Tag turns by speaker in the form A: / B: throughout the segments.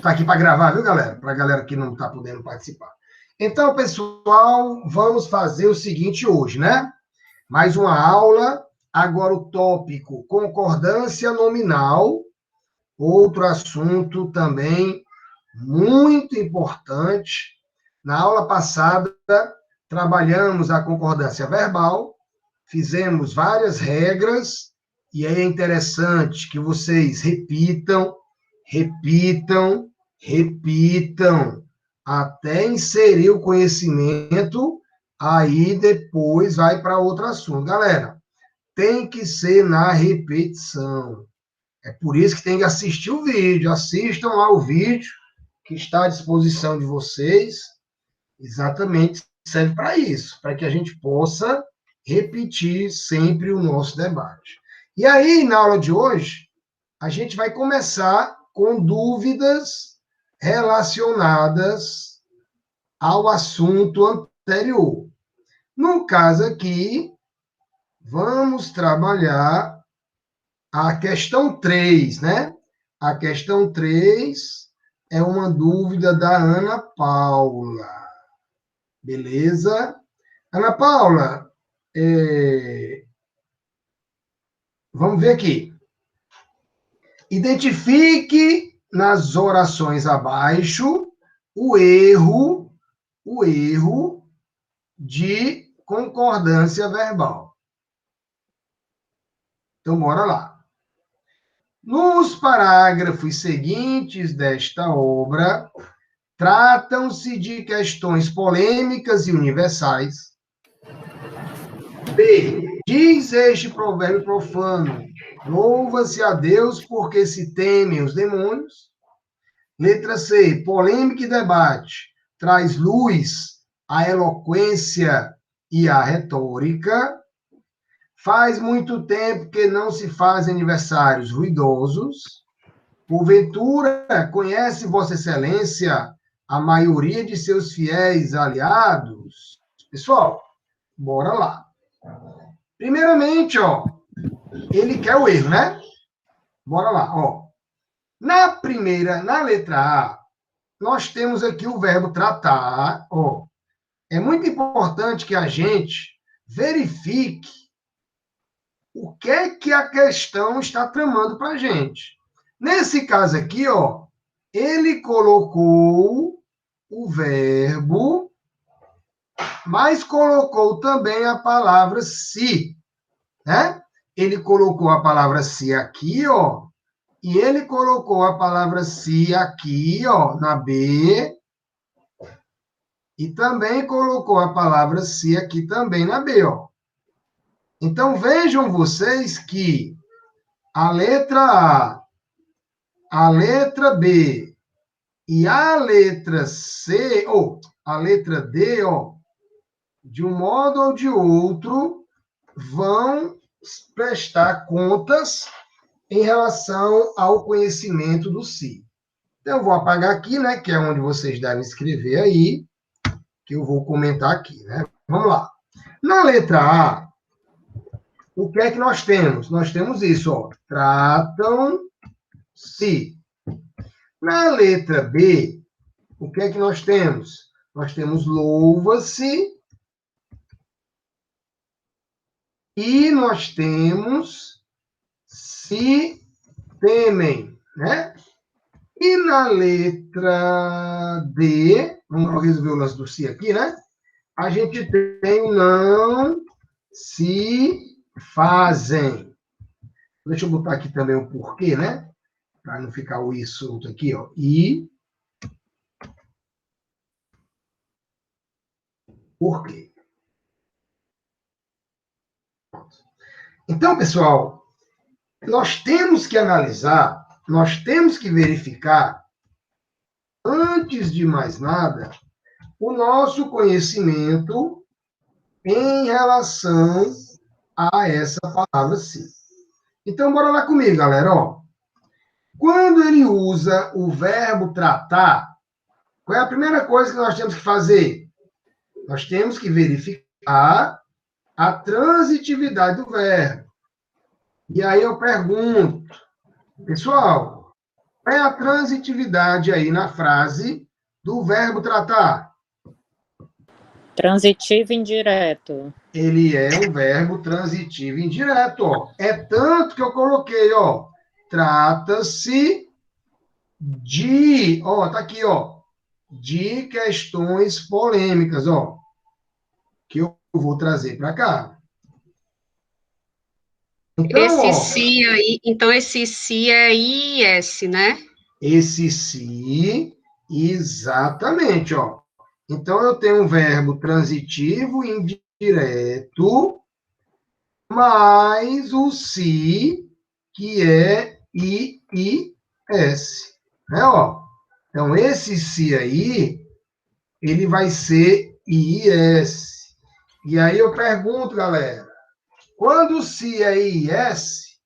A: Está aqui para gravar, viu, galera? Para a galera que não está podendo participar. Então, pessoal, vamos fazer o seguinte hoje, né? Mais uma aula. Agora o tópico concordância nominal. Outro assunto também muito importante. Na aula passada, trabalhamos a concordância verbal, fizemos várias regras, e é interessante que vocês repitam, até inserir o conhecimento, aí depois vai para outro assunto. Galera, tem que ser na repetição. É por isso que tem que assistir o vídeo. Assistam lá o vídeo que está à disposição de vocês. Exatamente, serve para isso, para que a gente possa repetir sempre o nosso debate. E aí, na aula de hoje, a gente vai começar com dúvidas relacionadas ao assunto anterior. No caso aqui, vamos trabalhar a questão 3, né? A questão 3 é uma dúvida da Ana Paula. Beleza? Ana Paula, vamos ver aqui. Identifique nas orações abaixo o erro de concordância verbal. Então, bora lá. Nos parágrafos seguintes desta obra, tratam-se de questões polêmicas e universais. B. Diz este provérbio profano: louva-se a Deus porque se temem os demônios. Letra C. Polêmica e debate. Traz luz à eloquência e à retórica. Faz muito tempo que não se fazem aniversários ruidosos. Porventura, conhece Vossa Excelência a maioria de seus fiéis aliados? Pessoal, bora lá. Primeiramente, ele quer o erro, né? Bora lá, Na letra A, nós temos aqui o verbo tratar, É muito importante que a gente verifique o que é que a questão está tramando para a gente. Nesse caso aqui, ele colocou o verbo, mas colocou também a palavra se, né? Ele colocou a palavra se aqui, e ele colocou a palavra se aqui, na B, e também colocou a palavra se aqui também na B, Então, vejam vocês que a letra A, a letra B e a letra C, ou a letra D, de um modo ou de outro, vão prestar contas em relação ao conhecimento do si. Então, eu vou apagar aqui, né, que é onde vocês devem escrever aí, que eu vou comentar aqui, né? Vamos lá. Na letra A, o que é que nós temos? Nós temos isso, tratam-se. Na letra B, o que é que nós temos? Nós temos louva-se e nós temos se temem, né? E na letra D, vamos resolver o lance do se aqui, né? A gente tem o não se fazem. Deixa eu botar aqui também o porquê, né? Para não ficar o i solto aqui, E porquê. Então, pessoal, nós temos que analisar, nós temos que verificar, antes de mais nada, o nosso conhecimento em relação a essa palavra sim. Então, bora lá comigo, galera, Quando ele usa o verbo tratar, qual é a primeira coisa que nós temos que fazer? Nós temos que verificar a transitividade do verbo. E aí eu pergunto, pessoal, Qual é a transitividade aí na frase do verbo tratar?
B: Transitivo indireto.
A: Ele é um verbo transitivo indireto, ó. É tanto que eu coloquei, ó. Trata-se de, ó, tá aqui, ó, de questões polêmicas, ó, que eu vou trazer para cá. Então,
C: Esse
A: ó,
C: se aí, então esse se é IS, né?
A: esse se, exatamente, ó. Então, eu tenho um verbo transitivo indireto, mais o se, que é IIS, né, ó. Então, esse se aí, ele vai ser IIS. E aí eu pergunto, galera, quando o se é IIS,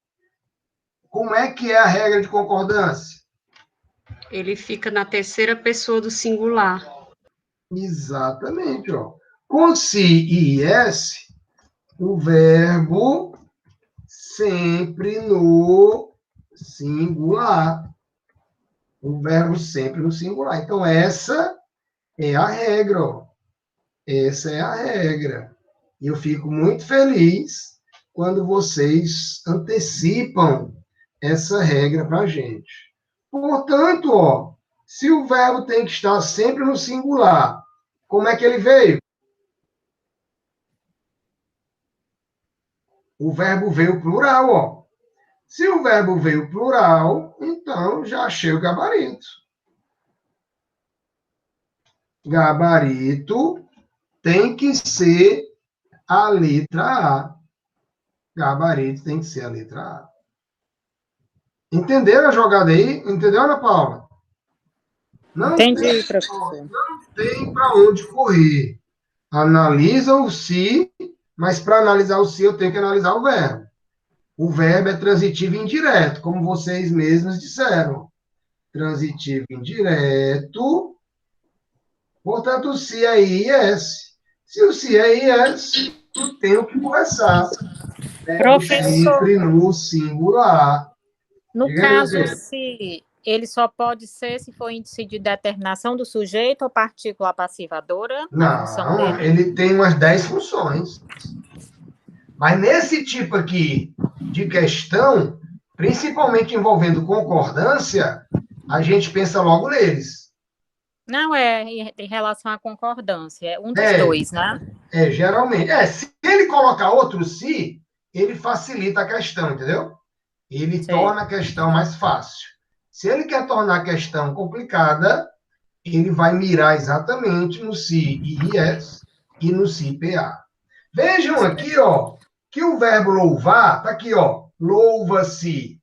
A: como é que é a regra de concordância?
C: Ele fica na terceira pessoa do singular.
A: Exatamente, ó. Com se e IIS, o verbo sempre no singular. O verbo sempre no singular. Então, essa é a regra, ó. Essa é a regra. E eu fico muito feliz quando vocês antecipam essa regra para a gente. Portanto, ó, se o verbo tem que estar sempre no singular, como é que ele veio? O verbo veio plural, ó. Se o verbo veio plural, então já achei o gabarito. Gabarito tem que ser a letra A. Gabarito tem que ser a letra A. Entenderam a jogada aí? Entendeu, Ana Paula?
B: Entendi, professor.
A: Não tem para onde correr. Analisa o se, mas para analisar o se eu tenho que analisar o verbo. O verbo é transitivo indireto, como vocês mesmos disseram. Transitivo indireto, portanto, o se é IS. Se o se é IS, eu tenho que começar. Verbo
B: Professor,
A: sempre no singular.
B: no
A: Diga aí,
B: caso,
A: Pedro.
B: se ele só pode ser se for índice de determinação do sujeito ou partícula passivadora, a função
A: Não,
B: dele?
A: ele tem umas 10 funções. Mas nesse tipo aqui de questão, principalmente envolvendo concordância, a gente pensa logo neles.
B: Não é em relação à concordância, é um dos
A: É,
B: dois, né?
A: geralmente. Se ele colocar outro se, ele facilita a questão, entendeu? Ele
B: Sei.
A: torna a questão mais fácil. Se ele quer tornar a questão complicada, ele vai mirar exatamente no se IS e no se PA. Vejam aqui, ó, que o verbo louvar tá aqui, ó, louva-se.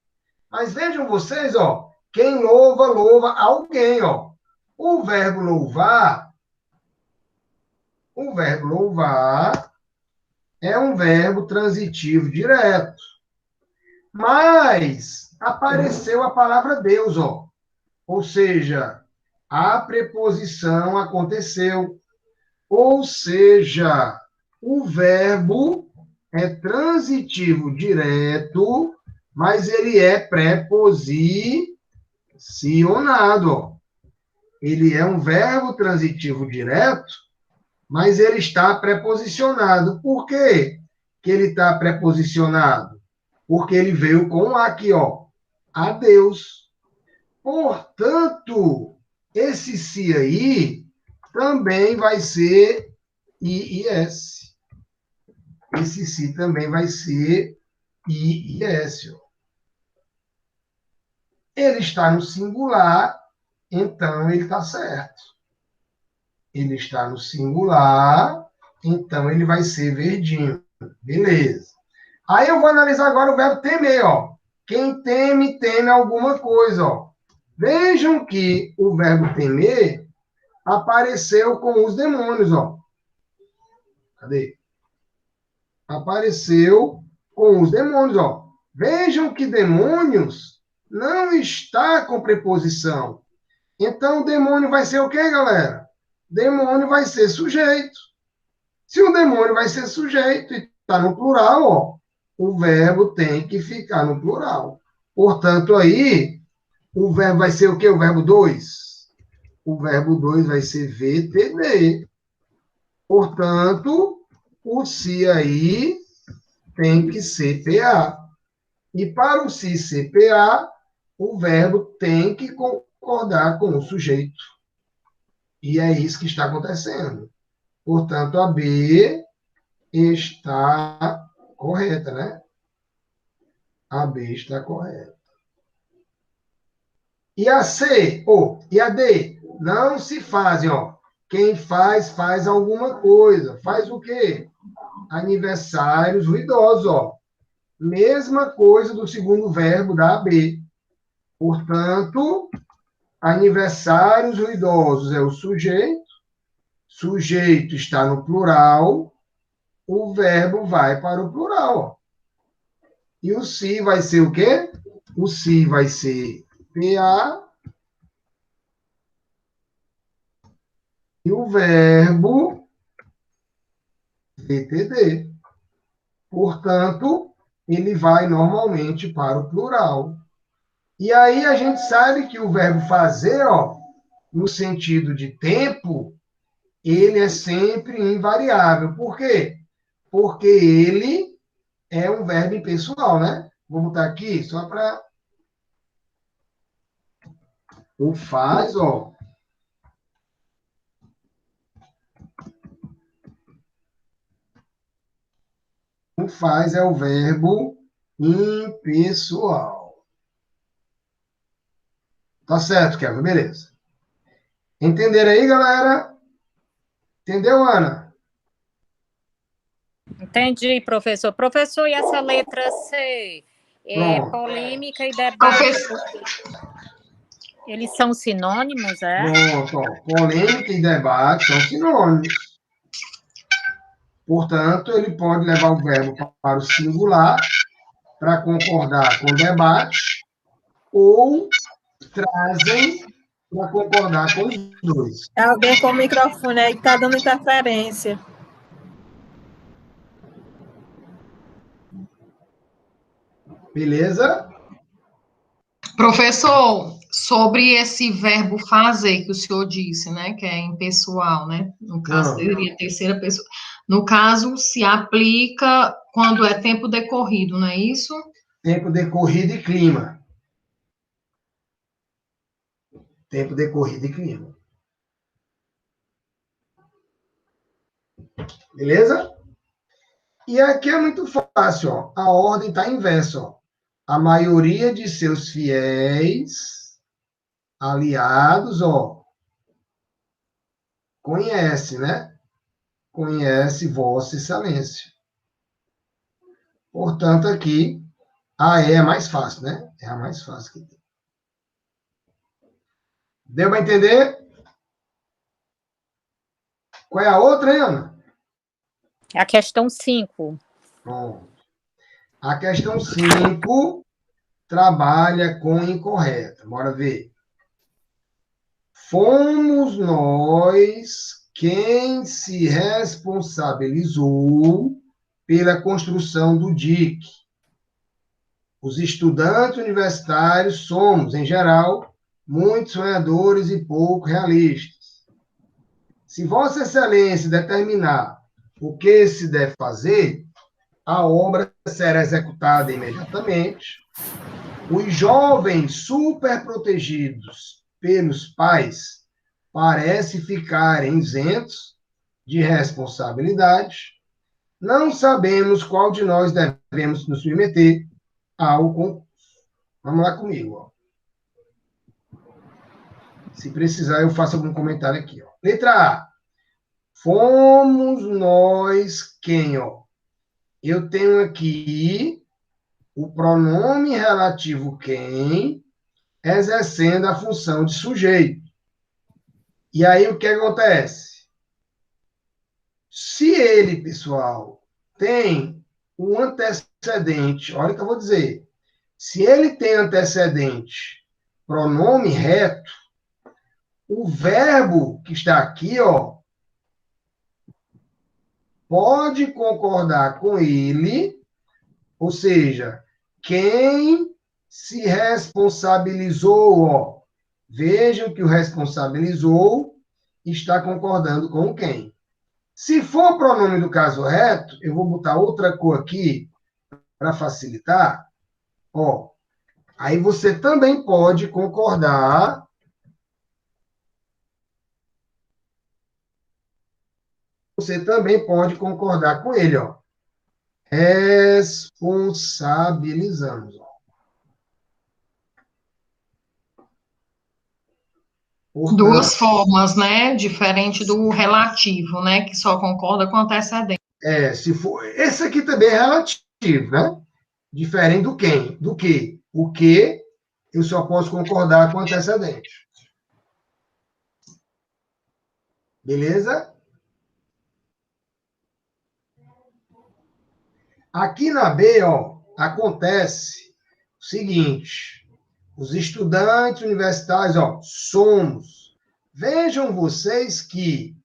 A: Mas vejam vocês, ó, quem louva, louva alguém, ó. O verbo louvar é um verbo transitivo direto. Mas apareceu a palavra Deus, ó. Ou seja, a preposição aconteceu. Ou seja, o verbo é transitivo direto, mas ele é preposicionado. Ele é um verbo transitivo direto, mas ele está preposicionado. Por quê que ele está preposicionado? Porque ele veio com aqui, ó, a Deus. Portanto, esse se aí também vai ser IIS. Esse se também vai ser IIS. Ó. Ele está no singular, então ele está certo. Ele está no singular, então ele vai ser verdinho. Beleza. Aí eu vou analisar agora o verbo temer, ó. Quem teme, teme alguma coisa, ó. Vejam que o verbo temer apareceu com os demônios, ó. Cadê? Apareceu com os demônios, ó. Vejam que demônios não está com preposição. Então, o demônio vai ser o quê, galera? Demônio vai ser sujeito. Se o demônio vai ser sujeito e está no plural, ó, o verbo tem que ficar no plural. Portanto, aí, O verbo vai ser o quê? O verbo 2? O verbo 2 vai ser VTD. Portanto, o se aí tem que ser PA. E para o se ser PA, o verbo tem que concordar com o sujeito. E é isso que está acontecendo. Portanto, a B está correta, né? A B está correta. E a C, e a D, não se fazem, ó. Quem faz, faz alguma coisa. Faz o quê? Aniversários ruidosos, ó. Mesma coisa do segundo verbo da AB. Portanto, aniversários ruidosos é o sujeito. Sujeito está no plural. O verbo vai para o plural, ó. E o se vai ser o quê? O se vai ser PA. E o verbo VTD. Portanto, ele vai normalmente para o plural. E aí a gente sabe que o verbo fazer, ó, no sentido de tempo, ele é sempre invariável. Por quê? Porque ele é um verbo impessoal, né? Vou botar aqui só para... O faz, ó. O faz é o verbo impessoal. Tá certo, Kevin? Beleza. Entenderam aí, galera? Entendeu, Ana?
B: Entendi, professor. Professor, e essa letra C?
A: Pronto.
B: Polêmica e debate. Eles são sinônimos, é?
A: Pronto, ó. Polêmica e debate são sinônimos. Portanto, ele pode levar o verbo para o singular para concordar com o debate, ou trazem para concordar com os dois.
D: Alguém com o microfone aí que está dando interferência.
A: Beleza?
E: Professor, sobre esse verbo fazer que o senhor disse, né, que é impessoal, né? No caso, seria terceira pessoa. No caso, se aplica quando é tempo decorrido, não é isso?
A: Tempo decorrido e clima. Tempo decorrido e clima. Beleza? E aqui é muito fácil, ó. A ordem está inversa, ó. A maioria de seus fiéis aliados, ó, conhece, né? Conhece Vossa Excelência. Portanto, aqui, a E é mais fácil, né? É a mais fácil que tem. Deu para entender? Qual é a outra, hein, Ana?
B: É a questão 5.
A: Bom, a questão 5 trabalha com incorreta. Bora ver. Fomos nós quem se responsabilizou pela construção do dique. Os estudantes universitários somos, em geral, muito sonhadores e pouco realistas. Se Vossa Excelência determinar o que se deve fazer, a obra será executada imediatamente. Os jovens superprotegidos pelos pais parecem ficarem isentos de responsabilidade. Não sabemos qual de nós devemos nos submeter ao concurso. Vamos lá comigo, ó. Se precisar, eu faço algum comentário aqui, ó. Letra A. Fomos nós quem, ó? Eu tenho aqui o pronome relativo quem exercendo a função de sujeito. E aí, o que acontece? Se ele, pessoal, tem um antecedente, olha o que eu vou dizer. Se ele tem antecedente pronome reto, o verbo que está aqui, ó, pode concordar com ele, ou seja, quem se responsabilizou, ó. Vejam que o responsabilizou está concordando com quem? Se for o pronome do caso reto, eu vou botar outra cor aqui para facilitar, ó. Aí você também pode concordar. Você também pode concordar com ele, ó. Responsabilizamos. Ó.
E: Portanto, duas formas, né? Diferente do relativo, né? Que só concorda com o antecedente.
A: Se for. Esse aqui também é relativo, né? Diferente do quem? Do que? O que eu só posso concordar com o antecedente. Beleza? Aqui na B, ó, acontece o seguinte: os estudantes universitários, ó, somos. Vejam vocês que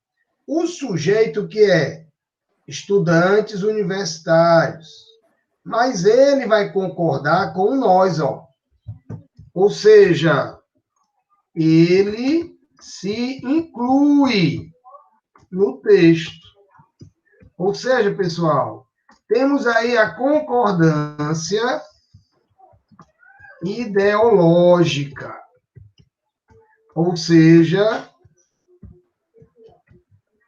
A: o sujeito que é estudantes universitários, mas ele vai concordar com nós, ó. Ou seja, ele se inclui no texto. Ou seja, pessoal, temos aí a concordância ideológica. Ou seja,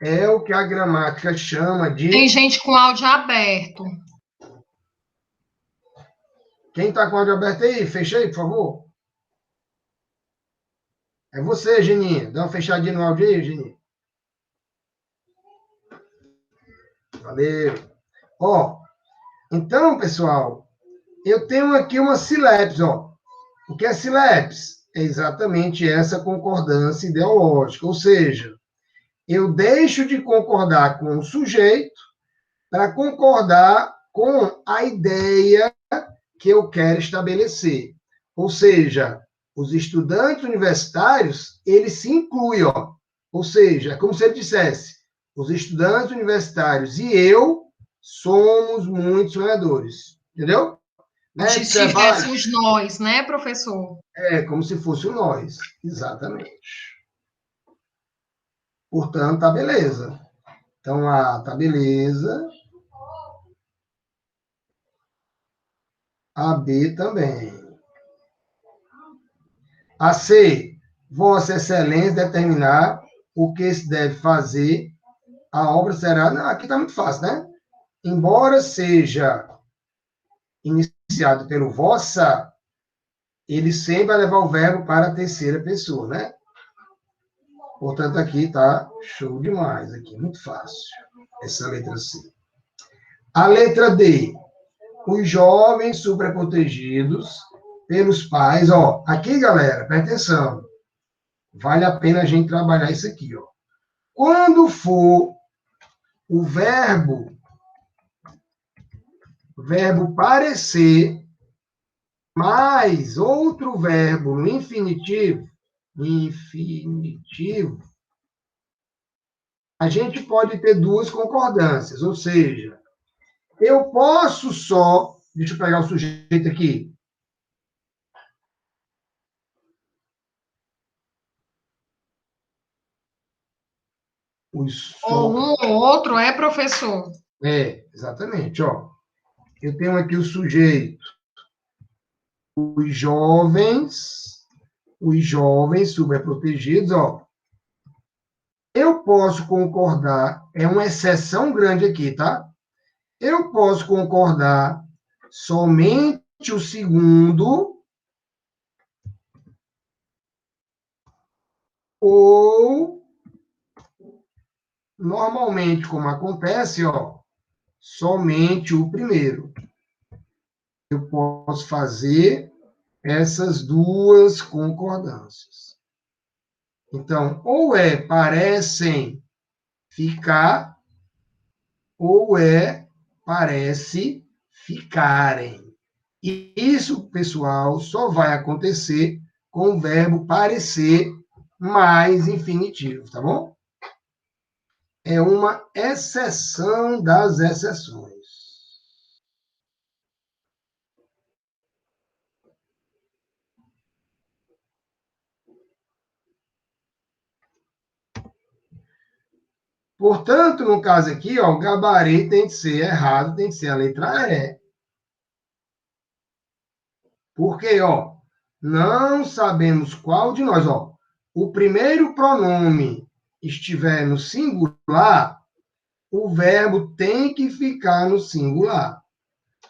A: é o que a gramática chama de...
E: Tem gente com áudio aberto.
A: Quem está com o áudio aberto aí? Fecha aí, por favor. É você, Geninha. Dá uma fechadinha no áudio aí, Geninha. Valeu. Ó, então, pessoal, eu tenho aqui uma sílabes, ó. O que é sílabes? É exatamente essa concordância ideológica, ou seja, eu deixo de concordar com o sujeito para concordar com a ideia que eu quero estabelecer. Ou seja, os estudantes universitários, eles se incluem, ó. Ou seja, é como se ele dissesse, os estudantes universitários e eu somos muito sonhadores. Entendeu?
E: Como se tivéssemos nós, né, professor?
A: É, como se fosse o nós. Exatamente. Portanto, tá beleza. Então, A tá beleza. A B também. A C, Vossa Excelência determinar o que se deve fazer, a obra será... Não, aqui está muito fácil, né? Embora seja iniciado pelo vossa, ele sempre vai levar o verbo para a terceira pessoa, né? Portanto, aqui está show demais, aqui, muito fácil, essa letra C. A letra D, os jovens superprotegidos pelos pais, ó, aqui, galera, presta atenção, vale a pena a gente trabalhar isso aqui, ó. Quando for o verbo parecer mais outro verbo no infinitivo, a gente pode ter duas concordâncias, ou seja, eu posso só, deixa eu pegar o sujeito aqui,
E: Ou um ou outro é, professor?
A: É, exatamente, ó. Eu tenho aqui o sujeito, os jovens superprotegidos, ó. Eu posso concordar, é uma exceção grande aqui, tá? Eu posso concordar somente o segundo ou, normalmente, como acontece, ó, somente o primeiro. Eu posso fazer essas duas concordâncias. Então, ou parecem ficar, ou parece ficarem. E isso, pessoal, só vai acontecer com o verbo parecer mais infinitivo, tá bom? É uma exceção das exceções. Portanto, no caso aqui, ó, o gabarito tem que ser errado, tem que ser a letra E. Porque, ó, não sabemos qual de nós, ó, o primeiro pronome estiver no singular, o verbo tem que ficar no singular.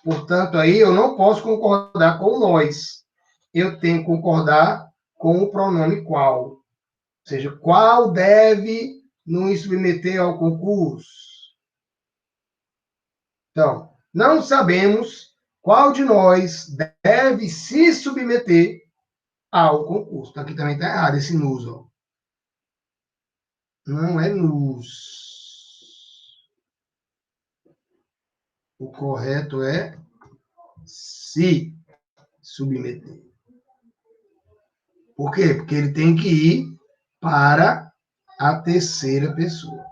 A: Portanto, aí eu não posso concordar com nós. Eu tenho que concordar com o pronome qual. Ou seja, qual deve nos submeter ao concurso? Então, não sabemos qual de nós deve se submeter ao concurso. Aqui também está errado esse nos, ó. Não é nos. O correto é se submeter. Por quê? Porque ele tem que ir para a terceira pessoa.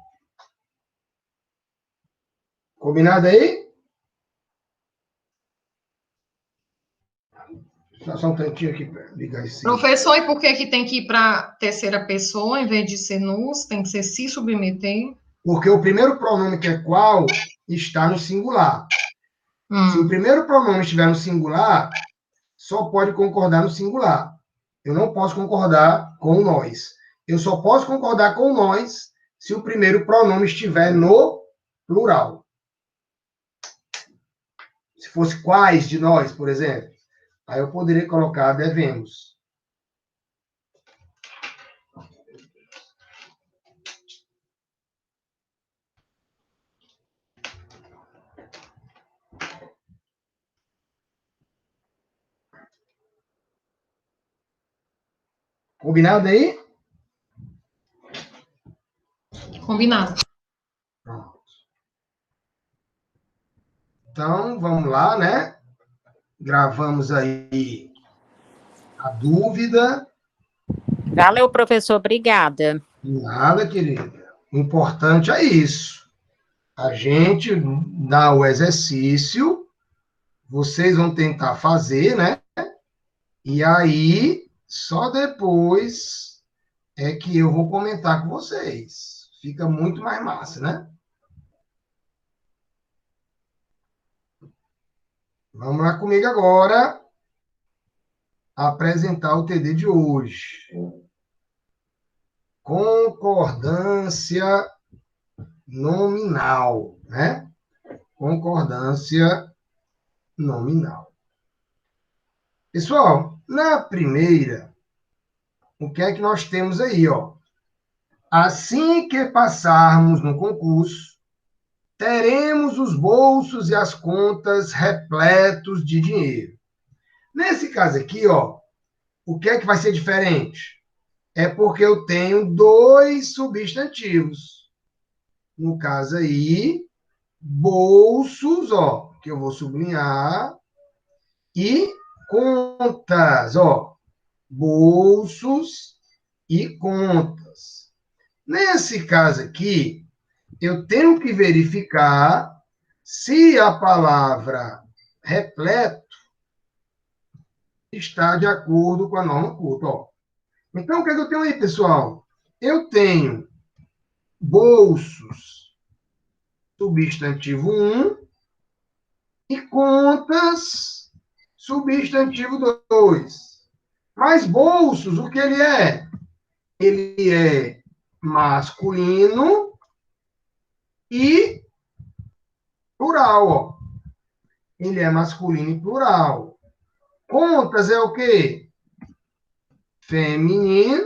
A: Combinado aí? Só um tantinho aqui para ligar esse.
E: Professor, e por que que tem que ir para a terceira pessoa, em vez de ser nos, tem que ser se submeter?
A: Porque o primeiro pronome, que é qual, está no singular. Se o primeiro pronome estiver no singular, só pode concordar no singular. Eu não posso concordar com nós. Eu só posso concordar com nós se o primeiro pronome estiver no plural. Se fosse quais de nós, por exemplo, aí eu poderia colocar devemos. Combinado aí?
E: Combinado.
A: Pronto. Então, vamos lá, né? Gravamos aí a dúvida.
B: Valeu, professor. Obrigada.
A: Nada, querida. O importante é isso. A gente dá o exercício, vocês vão tentar fazer, né? E aí, só depois é que eu vou comentar com vocês. Fica muito mais massa, né? Vamos lá comigo agora apresentar o TD de hoje. Concordância nominal, né? Concordância nominal. Pessoal, na primeira, o que é que nós temos aí, ó? Assim que passarmos no concurso, teremos os bolsos e as contas repletos de dinheiro. Nesse caso aqui, ó, o que é que vai ser diferente? É porque eu tenho dois substantivos. No caso aí, bolsos, ó, que eu vou sublinhar, e contas, ó, bolsos e contas. Nesse caso aqui, eu tenho que verificar se a palavra repleto está de acordo com a norma culta, ó. Então, o que é que eu tenho aí, pessoal? Eu tenho bolsos, substantivo 1, e contas, substantivo 2. Mas bolsos, o que ele é? Ele é masculino e plural, ó. Ele é masculino e plural. Contas é o quê? Feminino,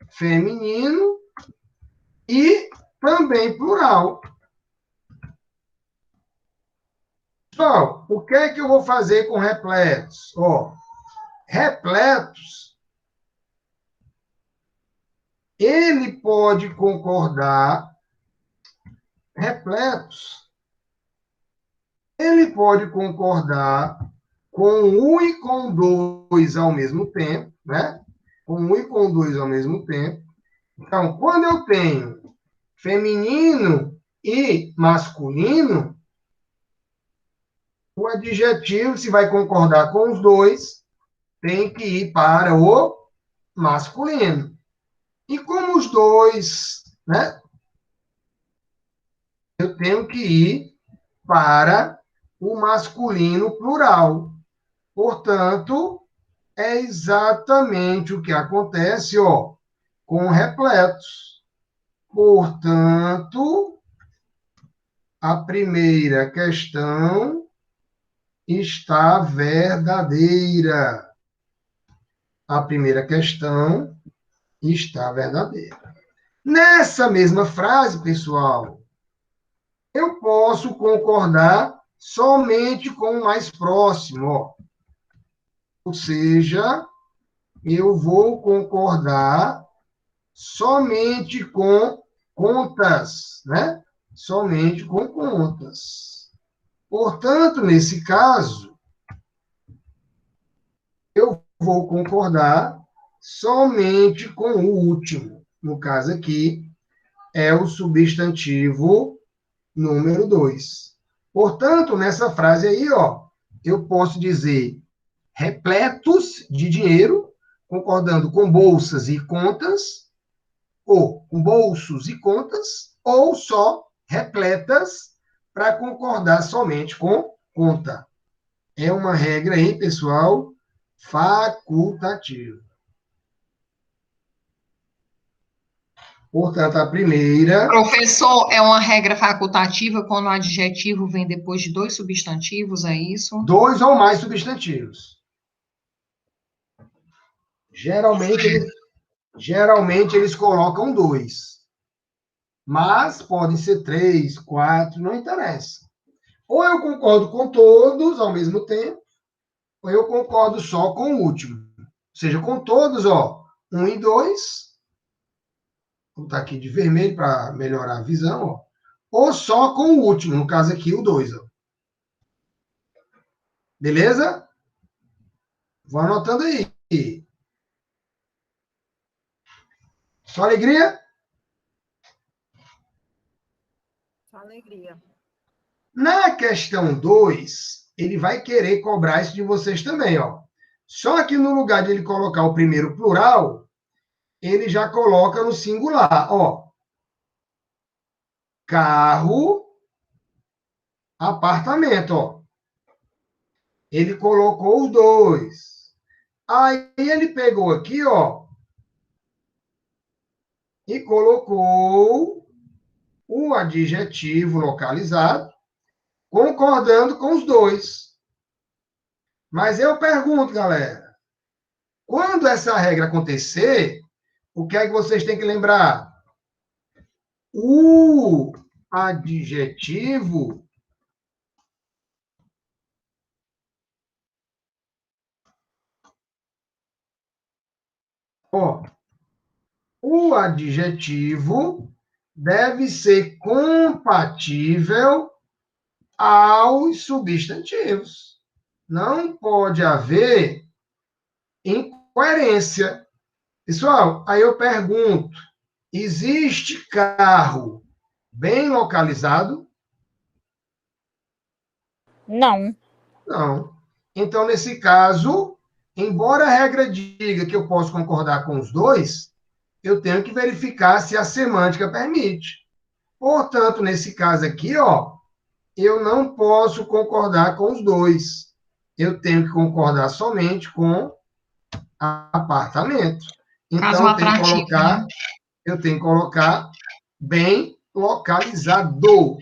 A: feminino e também plural. Pessoal, o que é que eu vou fazer com repletos? Ó, repletos, ele pode concordar, repletos, ele pode concordar com um e com dois ao mesmo tempo, né? Com um e com dois ao mesmo tempo. Então, quando eu tenho feminino e masculino, o adjetivo, se vai concordar com os dois, tem que ir para o masculino. E como os dois, né, eu tenho que ir para o masculino plural. Portanto, é exatamente o que acontece, ó, com repletos. Portanto, a primeira questão está verdadeira. A primeira questão está verdadeira. Nessa mesma frase, pessoal, eu posso concordar somente com o mais próximo, ó. Ou seja, eu vou concordar somente com contas, né? Somente com contas. Portanto, nesse caso, eu vou concordar somente com o último. No caso aqui, é o substantivo número 2. Portanto, nessa frase aí, ó, eu posso dizer repletos de dinheiro, concordando com bolsas e contas, ou com bolsos e contas, ou só repletas para concordar somente com conta. É uma regra aí, pessoal, facultativa. Portanto, a primeira...
E: Professor, é uma regra facultativa quando o adjetivo vem depois de 2 substantivos, é isso?
A: 2 ou mais substantivos. Geralmente eles colocam 2. Mas podem ser 3, 4, não interessa. Ou eu concordo com todos ao mesmo tempo, ou eu concordo só com o último. Ou seja, com todos, ó, 1 e 2. Vou botar aqui de vermelho para melhorar a visão, ó. Ou só com o último, no caso aqui, o 2, ó. Beleza? Vou anotando aí. Só alegria?
D: Só alegria.
A: Na questão 2, ele vai querer cobrar isso de vocês também, ó. Só que no lugar de ele colocar o primeiro plural, ele já coloca no singular, ó. Carro, apartamento, ó. Ele colocou os 2. Aí ele pegou aqui, ó, e colocou o adjetivo localizado, concordando com os 2. Mas eu pergunto, galera, quando essa regra acontecer, o que é que vocês têm que lembrar? O adjetivo o adjetivo deve ser compatível aos substantivos. Não pode haver incoerência. Pessoal, aí eu pergunto, existe carro bem localizado?
B: Não.
A: Não. Então, nesse caso, embora a regra diga que eu posso concordar com os 2, eu tenho que verificar se a semântica permite. Portanto, nesse caso aqui, ó, eu não posso concordar com os 2. Eu tenho que concordar somente com apartamento. Então, eu tenho que colocar bem localizado.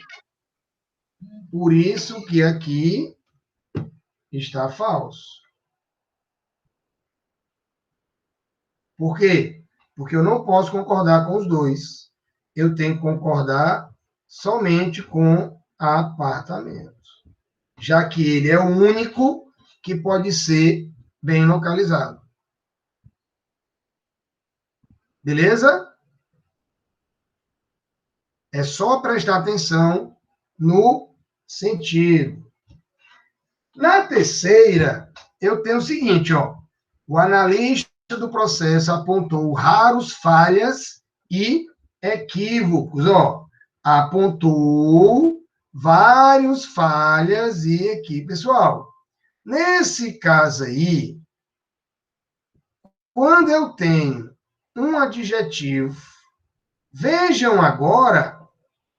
A: Por isso que aqui está falso. Por quê? Porque eu não posso concordar com os 2. Eu tenho que concordar somente com apartamento. Já que ele é o único que pode ser bem localizado. Beleza? É só prestar atenção no sentido. Na terceira, eu tenho o seguinte, ó. O analista do processo apontou raros falhas e equívocos, ó. Apontou vários falhas e equívocos. Pessoal, nesse caso aí, quando eu tenho um adjetivo, vejam agora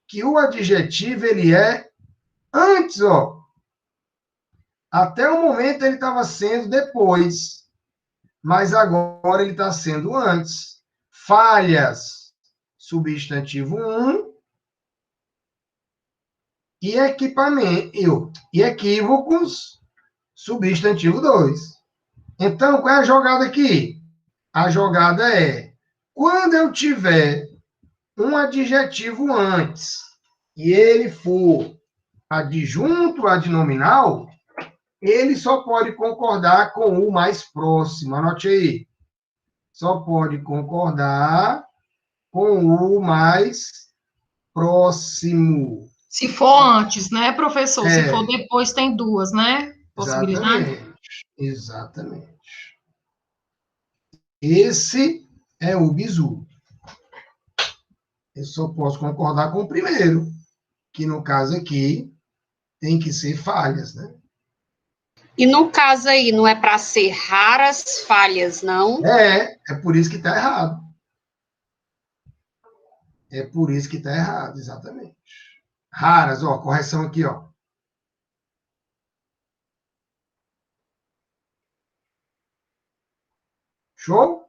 A: que o adjetivo, ele é antes, ó. Até o momento ele estava sendo depois, mas agora ele está sendo antes. Falhas, substantivo 1, e equívocos, substantivo 2. Então, qual é a jogada aqui? A jogada é, quando eu tiver um adjetivo antes e ele for adjunto adnominal, ele só pode concordar com o mais próximo. Anote aí. Só pode concordar com o mais próximo.
E: Se for antes, né, professor? Se for depois, tem duas, né? Possibilidade?
A: Exatamente. Esse é o bizu. Eu só posso concordar com o primeiro, que no caso aqui tem que ser falhas, né?
C: E no caso aí, não é para ser raras falhas, não?
A: É por isso que está errado. É por isso que está errado, exatamente. Raras, ó, correção aqui, ó. Show?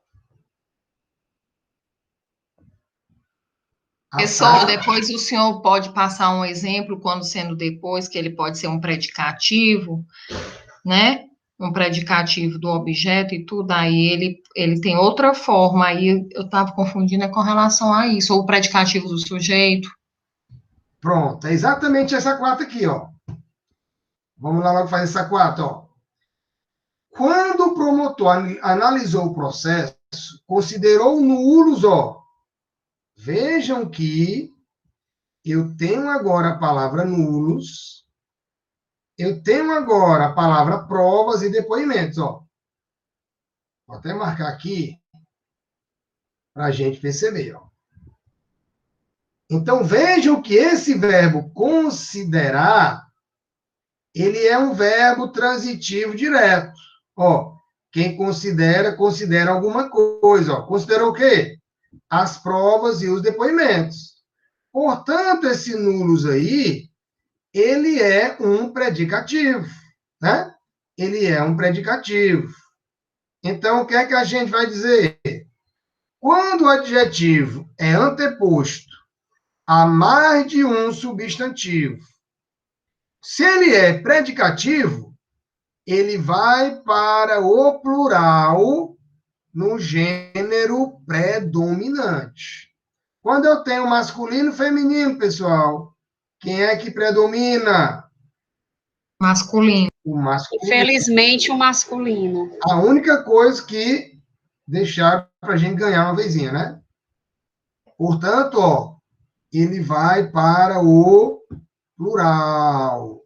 E: Professor, depois o senhor pode passar um exemplo, quando sendo depois, que ele pode ser um predicativo, né? Um predicativo do objeto e tudo, aí ele tem outra forma, aí eu estava confundindo com relação a isso, ou o predicativo do sujeito.
A: Pronto, é exatamente essa quarta aqui, ó. Vamos lá logo fazer essa quarta, ó. Quando o promotor analisou o processo, considerou nulos, ó. Vejam que eu tenho agora a palavra nulos, eu tenho agora a palavra provas e depoimentos, ó. Vou até marcar aqui para a gente perceber, ó. Então, vejam que esse verbo considerar, ele é um verbo transitivo direto. Ó, quem considera, considera alguma coisa. Ó. Considerou o quê? As provas e os depoimentos. Portanto, esse nulos aí, ele é um predicativo, né? Ele é um predicativo. Então, o que é que a gente vai dizer? Quando o adjetivo é anteposto a mais de um substantivo, se ele é predicativo, ele vai para o plural no gênero predominante. Quando eu tenho masculino e feminino, pessoal, quem é que predomina?
E: Masculino.
A: O masculino.
C: Infelizmente, o masculino.
A: A única coisa que deixaram para a gente ganhar uma vezinha, né? Portanto, ó, ele vai para o plural.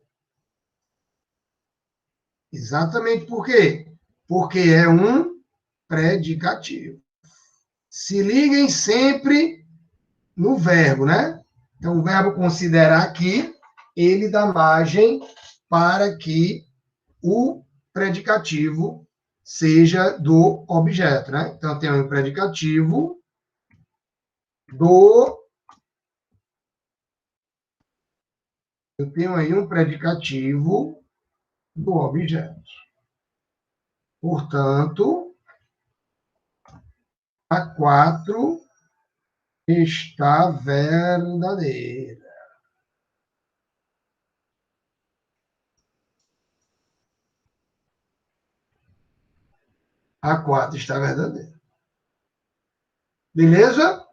A: Exatamente por quê? Porque é um predicativo. Se liguem sempre no verbo, né? Então, o verbo considerar aqui, ele dá margem para que o predicativo seja do objeto, né? Então, tem um predicativo do... Eu tenho aí um predicativo do objeto. Portanto, a 4 está verdadeira. A 4 está verdadeira. Beleza?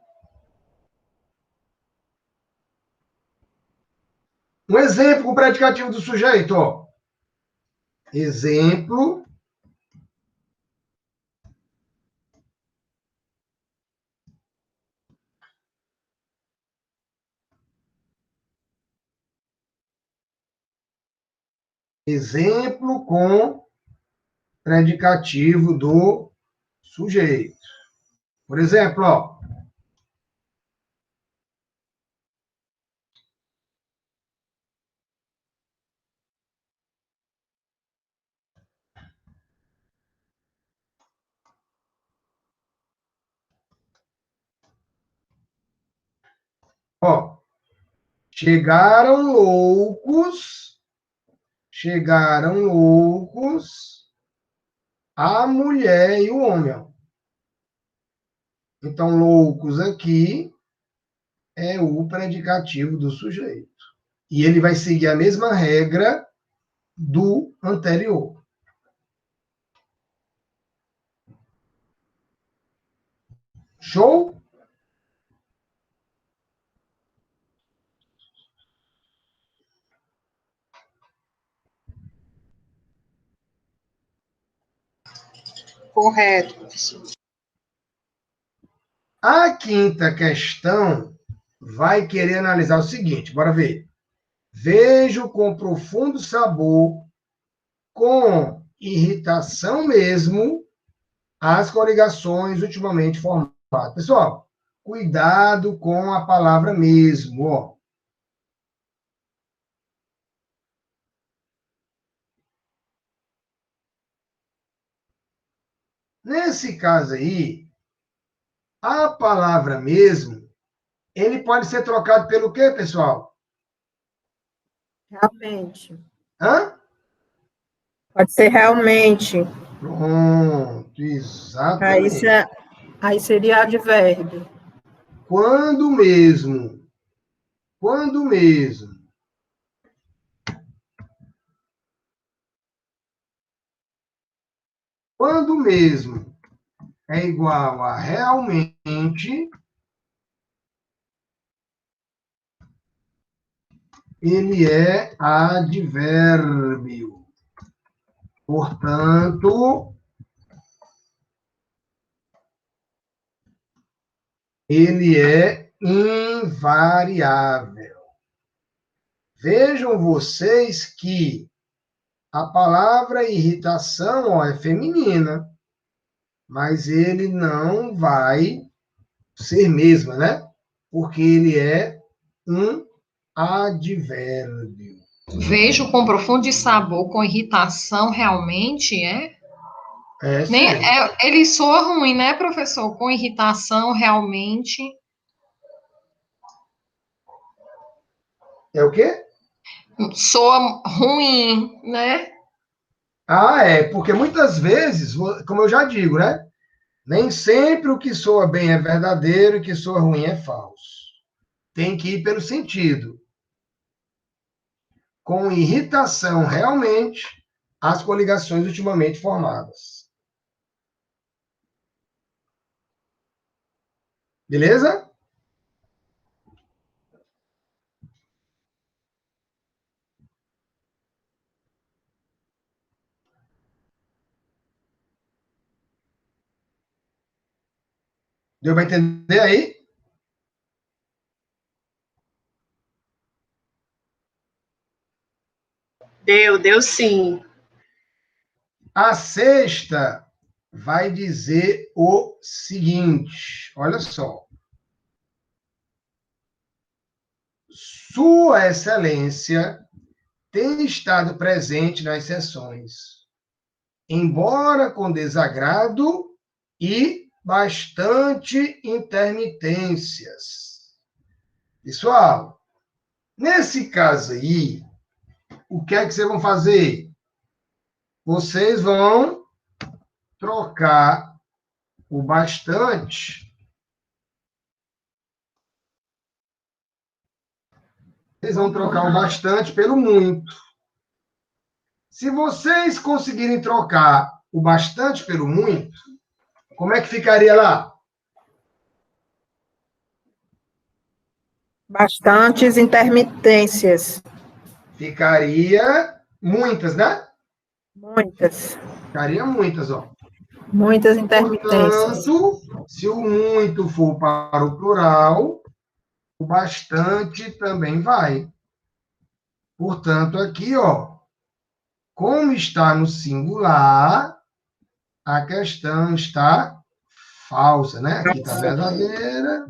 A: Um exemplo com o predicativo do sujeito, ó. Exemplo. Exemplo com predicativo do sujeito. Por exemplo, ó. Ó. Chegaram loucos, a mulher e o homem. Então, loucos aqui é o predicativo do sujeito. E ele vai seguir a mesma regra do anterior. Show?
C: Correto, professor.
A: A quinta questão vai querer analisar o seguinte, bora ver. Vejo com profundo sabor, com irritação mesmo, as coligações ultimamente formadas. Pessoal, cuidado com a palavra mesmo, ó. Nesse caso aí, a palavra mesmo, ele pode ser trocado pelo quê, pessoal?
D: Realmente.
A: Hã?
D: Pode ser realmente.
A: Pronto,
D: Aí,
A: exatamente.
D: aí seria advérbio.
A: Quando mesmo. Quando mesmo. Quando mesmo é igual a realmente, ele é advérbio. Portanto, ele é invariável. Vejam vocês que a palavra irritação, ó, é feminina, mas ele não vai ser mesma, né? Porque ele é um advérbio.
E: Vejo com profundo sabor, com irritação, realmente, é?
A: É,
E: Nem,
A: sim.
E: ele soa ruim, né, professor? Com irritação, realmente.
A: É o quê?
E: Soa ruim, né?
A: Ah, é, porque muitas vezes, como eu já digo, né? Nem sempre o que soa bem é verdadeiro e o que soa ruim é falso. Tem que ir pelo sentido. Com irritação, realmente, as coligações ultimamente formadas. Beleza? Deu para entender aí?
C: Deu sim.
A: A sexta vai dizer o seguinte: olha só. Sua Excelência tem estado presente nas sessões, embora com desagrado e bastante intermitências. Pessoal, nesse caso aí, o que é que vocês vão fazer? Vocês vão trocar o bastante. Vocês vão trocar o bastante pelo muito. Se vocês conseguirem trocar o bastante pelo muito, como é que ficaria lá?
D: Bastantes intermitências.
A: Ficaria muitas, né?
D: Muitas.
A: Ficaria muitas, ó.
D: Muitas intermitências.
A: Portanto, se o muito for para o plural, o bastante também vai. Portanto, aqui, ó, como está no singular, a questão está falsa, né? Aqui está verdadeira,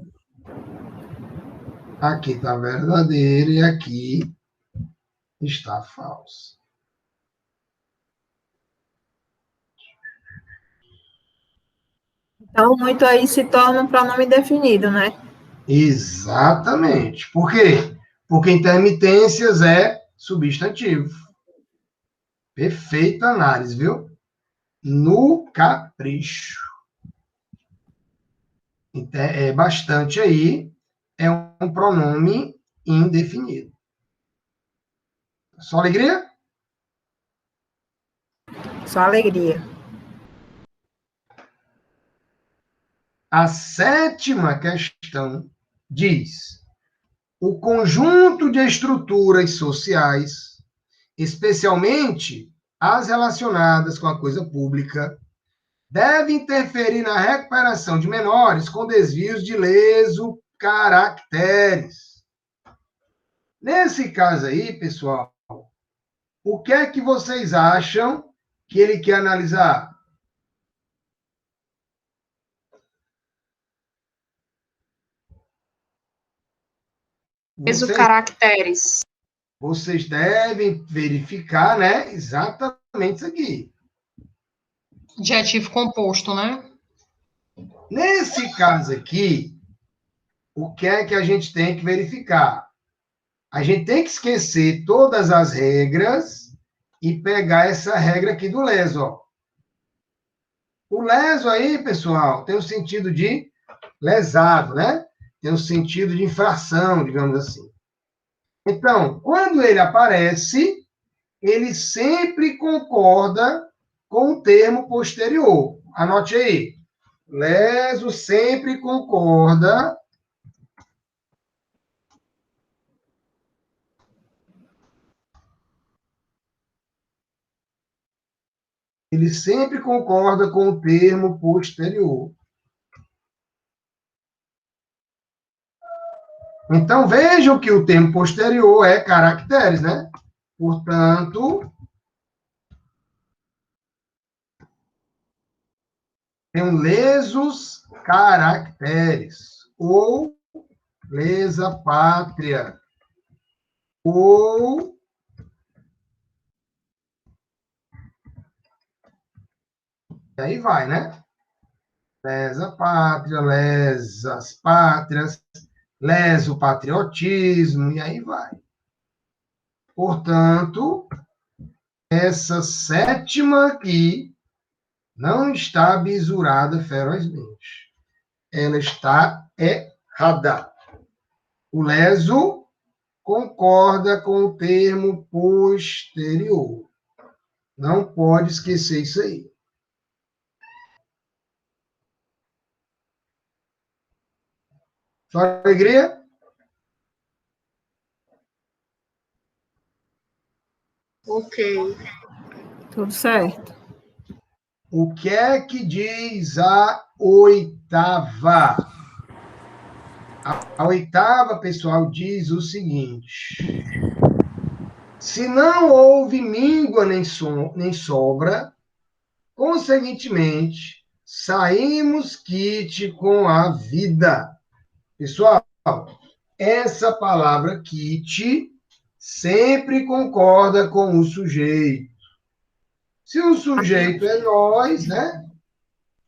A: aqui está verdadeira e aqui está falsa.
D: Então, muito aí se torna um pronome definido, né?
A: Exatamente. Por quê? Porque intermitências é substantivo. Perfeita análise, viu? No capricho. É bastante aí, é um pronome indefinido. Só alegria?
D: Só alegria.
A: A sétima questão diz: o conjunto de estruturas sociais, especialmente as relacionadas com a coisa pública, deve interferir na recuperação de menores com desvios de leso caracteres. Nesse caso aí, pessoal, o que é que vocês acham que ele quer analisar?
C: Caracteres.
A: Vocês devem verificar, né, exatamente isso aqui.
E: Adjetivo composto, né?
A: Nesse caso aqui, o que é que a gente tem que verificar? A gente tem que esquecer todas as regras e pegar essa regra aqui do leso, ó. O leso aí, pessoal, tem o sentido de lesado, né? Tem o sentido de infração, digamos assim. Então, quando ele aparece, ele sempre concorda com o termo posterior. Anote aí. Leso sempre concorda ele sempre concorda com o termo posterior. Então, vejam que o termo posterior é caracteres, né? Portanto, tem lesos caracteres, ou lesa pátria, ou e aí vai, né? Lesa pátria, lesas pátrias, leso patriotismo, e aí vai. Portanto, essa sétima aqui não está bisurada ferozmente. Ela está errada. O leso concorda com o termo posterior. Não pode esquecer isso aí. Só alegria?
C: Ok.
D: Tudo certo.
A: O que é que diz a oitava? A oitava, pessoal, diz o seguinte: se não houve míngua nem sobra, conseguintemente, saímos quite com a vida. Pessoal, essa palavra quite sempre concorda com o sujeito. Se o sujeito é nós, né?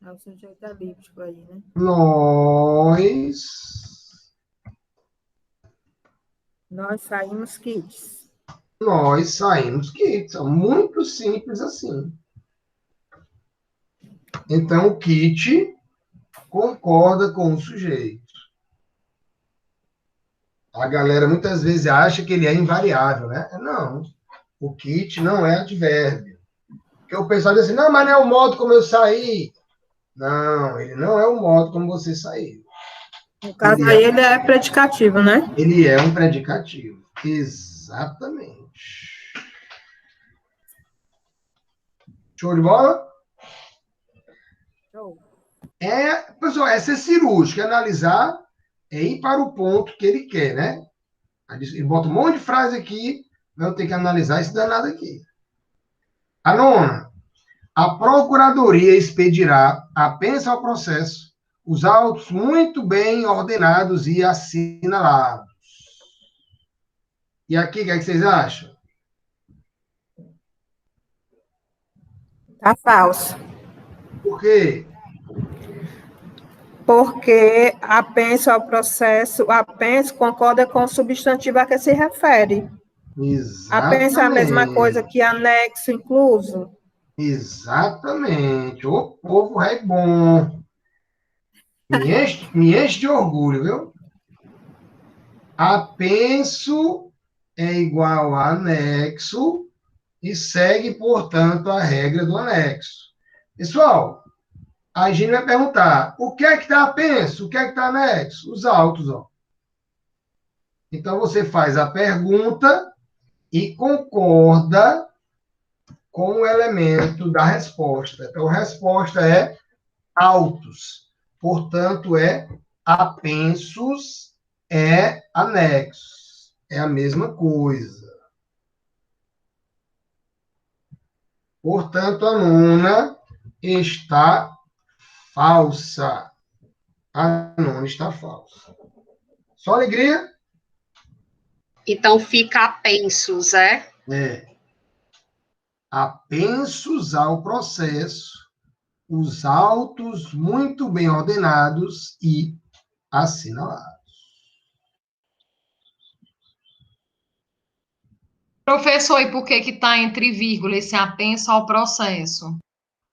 D: É o sujeito elíptico aí, né? Nós saímos quites.
A: Nós saímos quites. É muito simples assim. Então, o kit concorda com o sujeito. A galera muitas vezes acha que ele é invariável, né? Não. O kit não é advérbio. Porque o pessoal diz assim, não, mas não é o modo como eu saí. Não, ele não é o modo como você saiu.
D: No caso aí, ele é predicativo, né?
A: Ele é um predicativo. Exatamente. Show de bola?
D: Show.
A: Pessoal, essa é cirúrgica. Analisar é ir para o ponto que ele quer, né? Ele bota um monte de frase aqui, eu tenho que analisar esse danado aqui. A nona. A Procuradoria expedirá, apenas ao processo, os autos muito bem ordenados e assinalados. E aqui, o que é que vocês acham?
D: Tá falso.
A: Por quê?
D: Porque apenso ao processo, apenso concorda com o substantivo a que se refere. Apenso é a mesma coisa que anexo incluso.
A: Exatamente. O povo é bom. Me enche de orgulho, viu? Apenso é igual a anexo e segue, portanto, a regra do anexo. Pessoal, a gente vai perguntar, o que é que está apenso? O que é que está anexo? Os autos, ó. Então, você faz a pergunta e concorda com o elemento da resposta. Então, a resposta é autos. Portanto, é apensos, é anexos. É a mesma coisa. Portanto, a nona está falsa. A nona está falsa. Só alegria?
C: Então, fica apensos, é?
A: É. Apensos ao processo, os autos muito bem ordenados e assinalados.
E: Professor, e por que está entre vírgula esse apenso ao processo?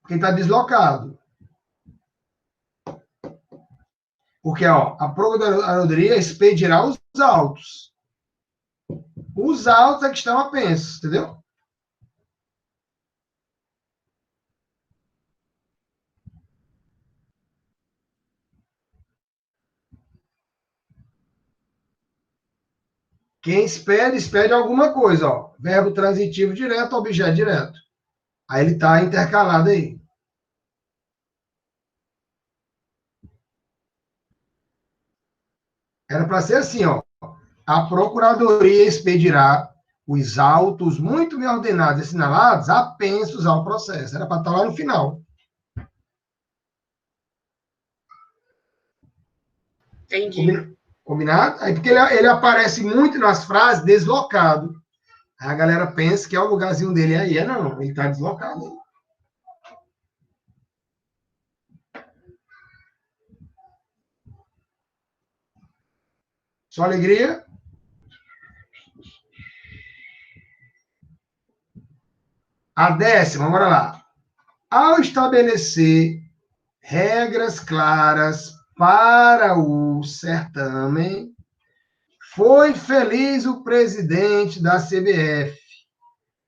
A: Porque está deslocado. Porque, ó, a procuradoria expedirá os autos. Os autos é que estão apensos, entendeu? Quem expede alguma coisa, ó. Verbo transitivo direto, objeto direto. Aí ele está intercalado aí. Era para ser assim, ó. A procuradoria expedirá os autos muito bem ordenados e assinalados apensos ao processo. Era para estar lá no final.
C: Entendi.
A: Combinado? Aí, porque ele aparece muito nas frases deslocado. Aí a galera pensa que é o lugarzinho dele aí. Não, ele está deslocado. Só alegria? A 10ª, bora lá. Ao estabelecer regras claras para o certame, foi feliz o presidente da CBF,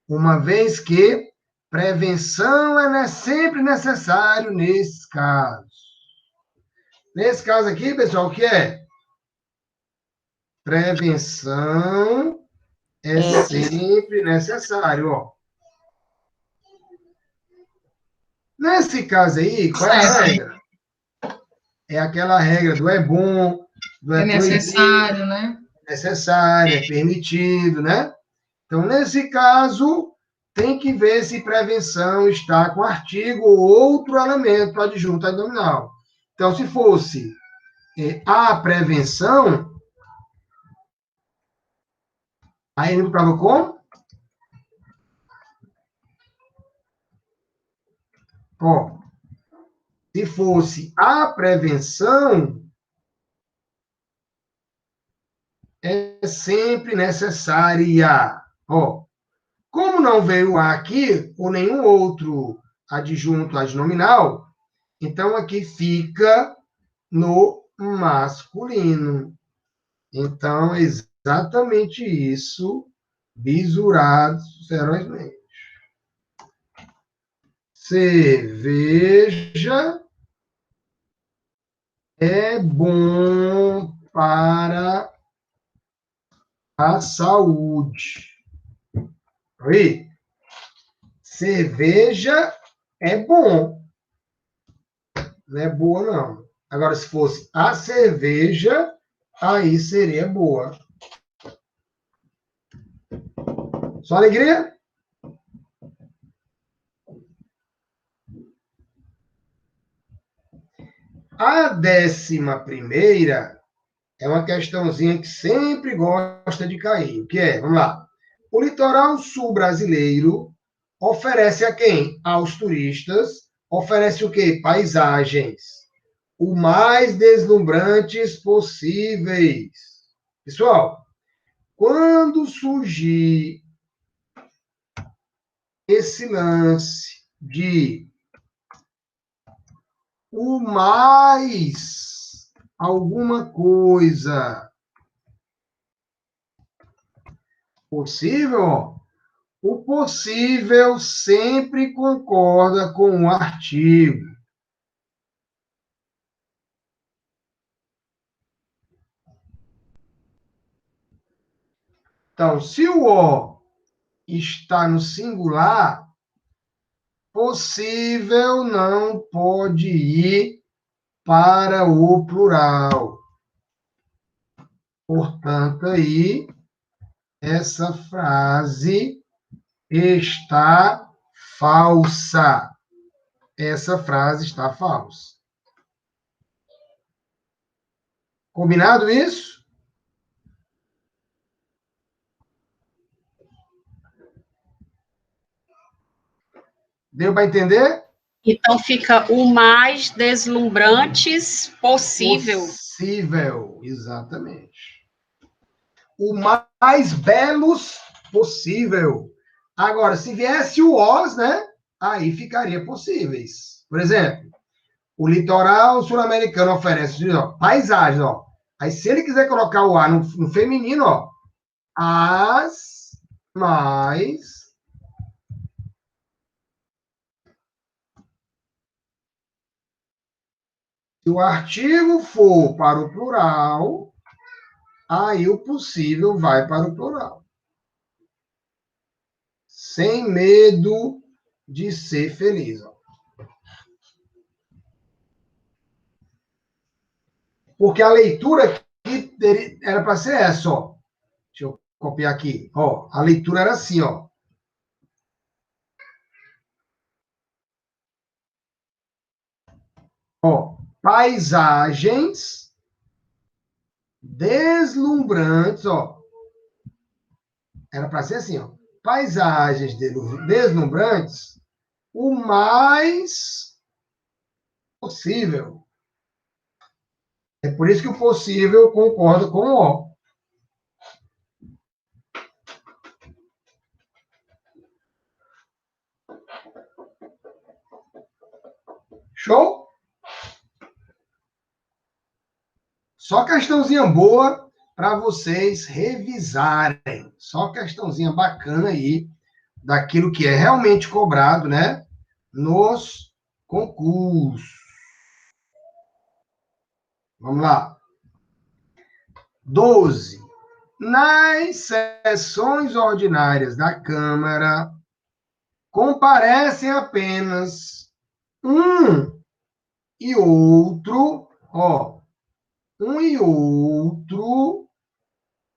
A: uma vez que prevenção é sempre necessário nesses casos. Nesse caso aqui, pessoal, o que é? Prevenção é sempre necessário, ó. Nesse caso aí, qual é a regra? É aquela regra do é bom, do é
E: necessário, né?
A: É necessário, é permitido, né? Então, nesse caso, tem que ver se prevenção está com artigo ou outro elemento adjunto adnominal. Então, se fosse a prevenção, aí ele estava como? Ó, se fosse a prevenção, é sempre necessária. Ó, como não veio a aqui, ou nenhum outro adjunto adnominal, então aqui fica no masculino. Então, é exatamente isso, bisurados ferozmente. Cerveja é bom para a saúde. Aí, cerveja é bom. Não é boa, não. Agora, se fosse a cerveja, aí seria boa. Só alegria? A 11ª é uma questãozinha que sempre gosta de cair. O que é? Vamos lá. O litoral sul brasileiro oferece a quem? Aos turistas. Oferece o quê? Paisagens. o mais deslumbrantes possíveis. Pessoal, quando surgir esse lance de o mais alguma coisa possível, o possível sempre concorda com o artigo. Então, se o O está no singular, possível não pode ir para o plural. Portanto, aí, essa frase está falsa. Essa frase está falsa. Combinado isso? Deu para entender?
C: Então fica o mais deslumbrantes possível.
A: Possível, exatamente. O mais belos possível. Agora, se viesse o os, né? Aí ficaria possíveis. Por exemplo, o litoral sul-americano oferece paisagens, ó. Aí, se ele quiser colocar o A no feminino, ó, as mais se o artigo for para o plural, aí o possível vai para o plural. Sem medo de ser feliz. Ó. Porque a leitura aqui era para ser essa, ó. Deixa eu copiar aqui. Ó, a leitura era assim, ó. Ó, paisagens deslumbrantes, ó. Era para ser assim, ó. Paisagens deslumbrantes, o mais possível. É por isso que o possível concorda com o O. Show? Só questãozinha boa para vocês revisarem. Só questãozinha bacana aí daquilo que é realmente cobrado, né? Nos concursos. Vamos lá. 12. Nas sessões ordinárias da Câmara, comparecem apenas um e outro, ó, um e outro,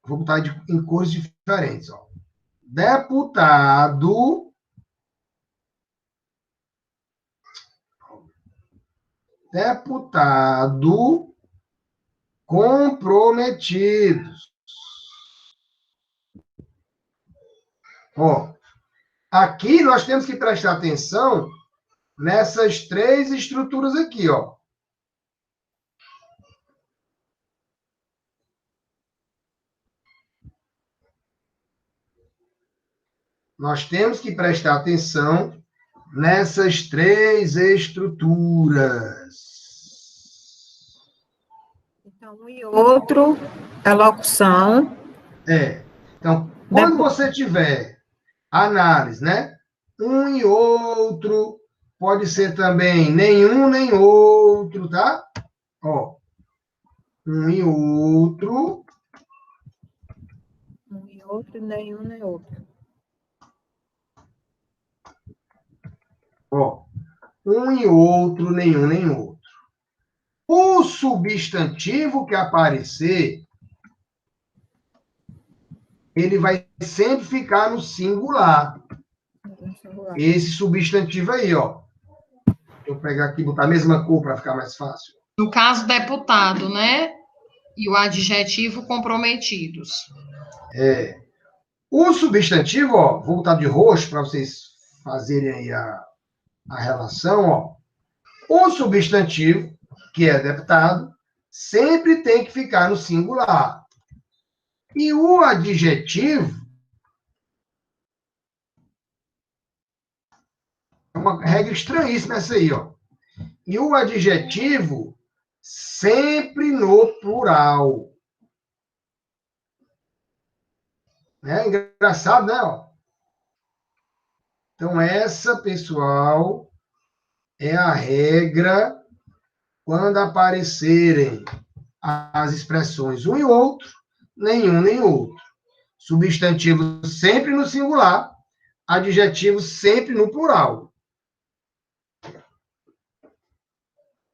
A: vou botar em cores diferentes, ó. Deputado comprometidos. Ó, aqui nós temos que prestar atenção nessas três estruturas aqui, ó. Nós temos que prestar atenção nessas três estruturas.
D: Então, um e outro é locução.
A: É. Então, quando você tiver análise, né? Um e outro, pode ser também nenhum nem outro, tá? Ó. Um e outro.
D: Um e outro, nenhum nem outro.
A: Ó. Um e outro, nenhum nem outro. O substantivo que aparecer, ele vai sempre ficar no singular. Esse substantivo aí, ó. Deixa eu pegar aqui e botar a mesma cor para ficar mais fácil.
E: No caso, deputado, né? E o adjetivo comprometidos.
A: É. O substantivo, ó, vou botar de roxo para vocês fazerem aí a relação, ó. O substantivo, que é deputado, sempre tem que ficar no singular. E o adjetivo é uma regra estranhíssima essa aí, ó. E o adjetivo sempre no plural. É engraçado, né? Ó? Então, essa, pessoal, é a regra quando aparecerem as expressões um e outro, nenhum nem outro. Substantivo sempre no singular, adjetivo sempre no plural.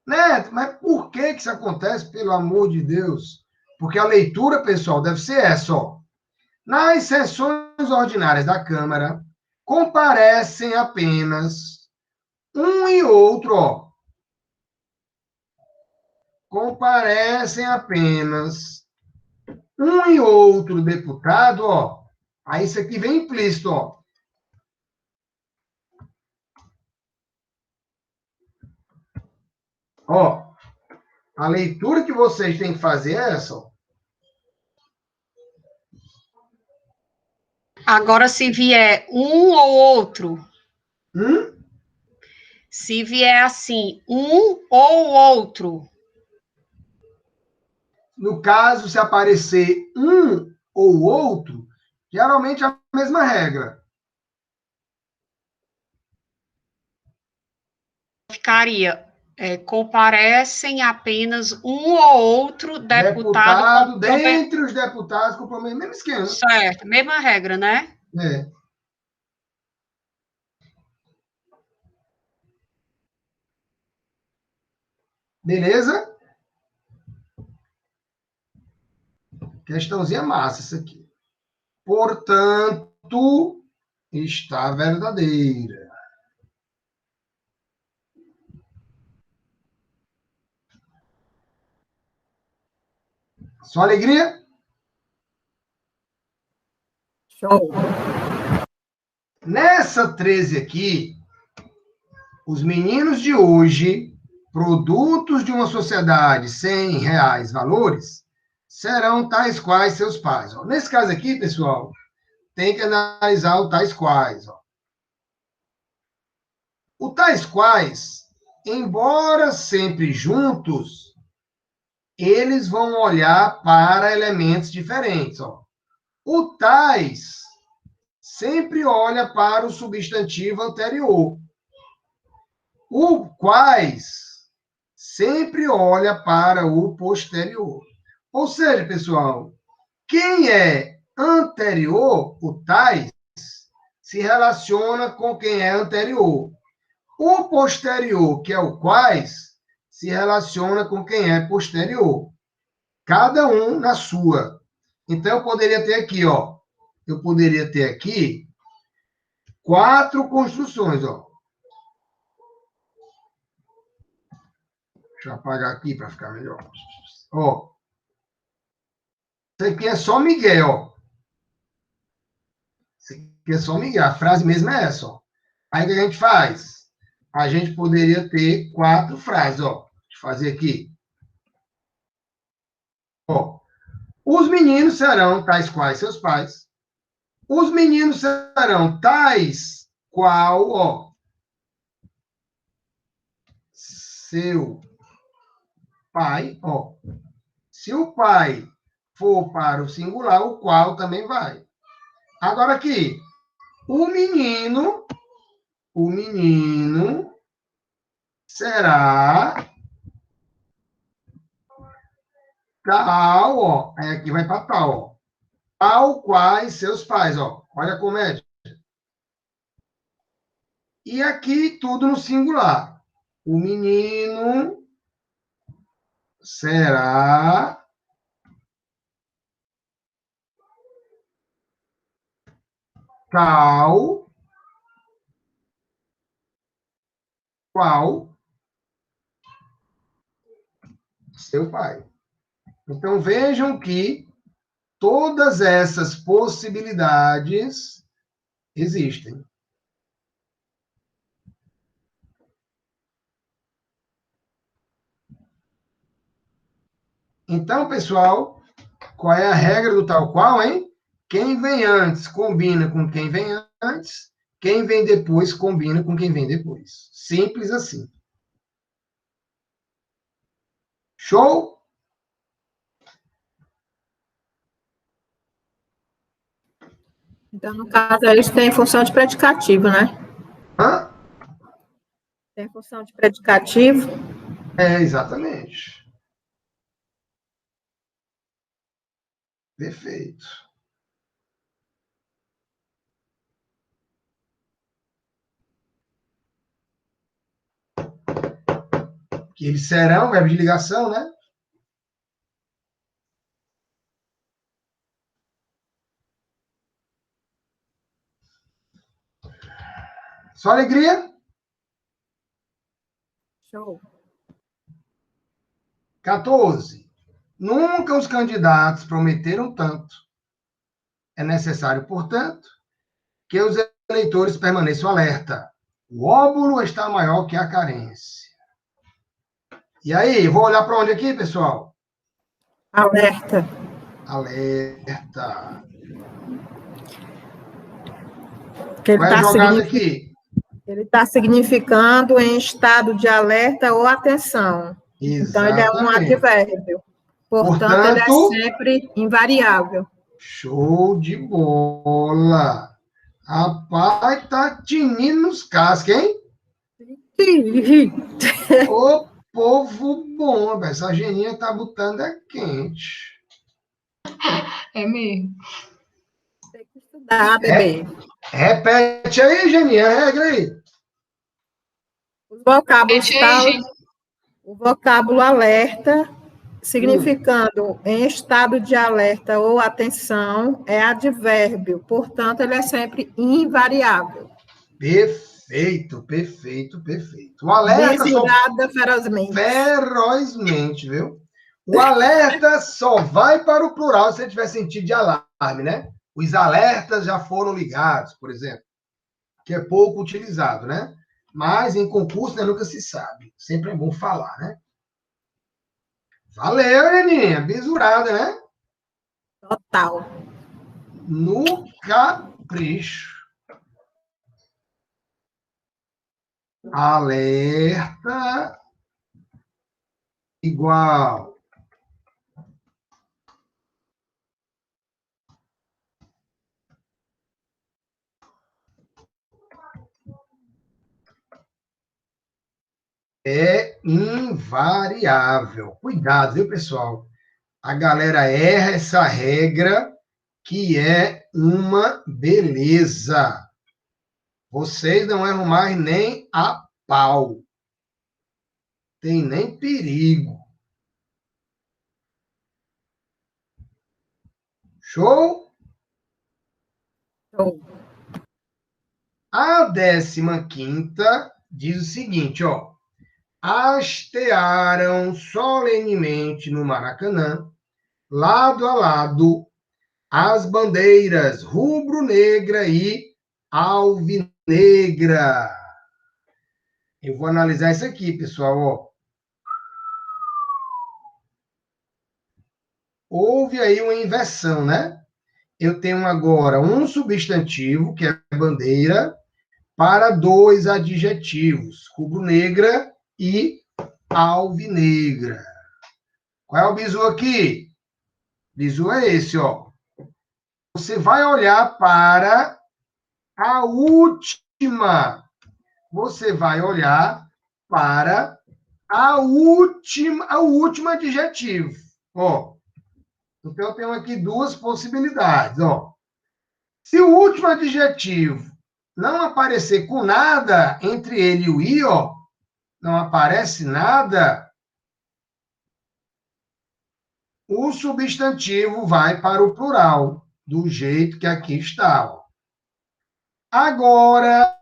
A: Neto, mas por que isso acontece, pelo amor de Deus? Porque a leitura, pessoal, deve ser essa, ó. Nas sessões ordinárias da Câmara, comparecem apenas um e outro, ó. Comparecem apenas um e outro deputado, ó. Aí isso aqui vem implícito, ó. Ó, a leitura que vocês têm que fazer é essa, ó.
C: Agora, se vier um ou outro, se vier assim, um ou outro.
A: No caso, se aparecer um ou outro, geralmente é a mesma regra.
C: Ficaria, comparecem apenas um ou outro deputado
A: dentre os deputados, com o mesmo esquema.
C: Certo, mesma regra, né?
A: É. Beleza? Questãozinha massa isso aqui. Portanto, está verdadeira. Só alegria?
D: Show.
A: Nessa 13 aqui, os meninos de hoje, produtos de uma sociedade sem reais valores, serão tais quais seus pais. Ó, nesse caso aqui, pessoal, tem que analisar o tais quais. Ó. O tais quais, embora sempre juntos, eles vão olhar para elementos diferentes. Ó. O tais sempre olha para o substantivo anterior. O quais sempre olha para o posterior. Ou seja, pessoal, quem é anterior, o tais, se relaciona com quem é anterior. O posterior, que é o quais, se relaciona com quem é posterior. Cada um na sua. Então, eu poderia ter aqui, ó. Eu poderia ter aqui 4 construções, ó. Deixa eu apagar aqui para ficar melhor. Ó. Isso aqui é só Miguel, ó. Isso aqui é só Miguel. A frase mesmo é essa, ó. Aí o que a gente faz? A gente poderia ter 4 frases, ó. Deixa eu fazer aqui. Ó. Os meninos serão tais quais seus pais. Os meninos serão tais qual, ó. Seu pai, ó. Se o pai for para o singular, o qual também vai. Agora aqui, o menino será tal, ó. Aí aqui vai para tal, ó. Tal quais seus pais, ó. Olha a comédia. E aqui tudo no singular. O menino será tal qual seu pai. Então vejam que todas essas possibilidades existem. Então, pessoal, qual é a regra do tal qual, hein? Quem vem antes combina com quem vem antes, quem vem depois combina com quem vem depois. Simples assim. Show?
D: Então, no caso, eles têm função de predicativo, né?
A: Hã?
D: Tem função de predicativo.
A: Exatamente. Perfeito. Que eles serão, verbo de ligação, né? Só alegria?
D: Show.
A: 14. Nunca os candidatos prometeram tanto. É necessário, portanto, que os eleitores permaneçam alerta. O óbolo está maior que a carência. E aí, vou olhar para onde aqui, pessoal?
D: Alerta.
A: Alerta.
D: Que ele
A: Qual é a jogada aqui?
D: Ele está significando em estado de alerta ou atenção.
A: Exatamente.
D: Então, ele é um advérbio. Portanto, ele é sempre invariável.
A: Show de bola. Rapaz, tá tinindo nos cascos, hein? Ô, povo bom, essa geninha tá botando quente.
E: É mesmo.
D: Tem que estudar, bebê.
A: Repete aí, geninha, a regra aí.
D: Os vocábulos o vocábulo alerta, significando em estado de alerta ou atenção, é advérbio. Portanto, ele é sempre invariável.
A: Perfeito, perfeito, perfeito. O alerta
D: Desirada ferozmente.
A: Ferozmente, viu? O alerta só vai para o plural se ele tiver sentido de alarme, né? Os alertas já foram ligados, por exemplo, que é pouco utilizado, né? Mas em concurso, né, nunca se sabe. Sempre é bom falar, né? Valeu, Reninha. Bisurada, né?
D: Total.
A: No capricho. Alerta igual. É invariável. Cuidado, viu, pessoal? A galera erra essa regra, que é uma beleza. Vocês não erram mais nem a pau. Tem nem perigo. Show?
D: Show.
A: A 15ª diz o seguinte, ó. Hastearam solenemente no Maracanã, lado a lado, as bandeiras rubro-negra e alvinegra. Eu vou analisar isso aqui, pessoal. Ó. Houve aí uma inversão, né? Eu tenho agora um substantivo, que é bandeira, para dois adjetivos, rubro-negra e alvinegra. Qual é o bizu aqui? Bizu é esse, ó. Você vai olhar para a última. Você vai olhar para o último adjetivo. Ó. Então, eu tenho aqui duas possibilidades. Ó. Se o último adjetivo não aparecer com nada entre ele e o i, ó, não aparece nada, o substantivo vai para o plural, do jeito que aqui está. Ó. Agora,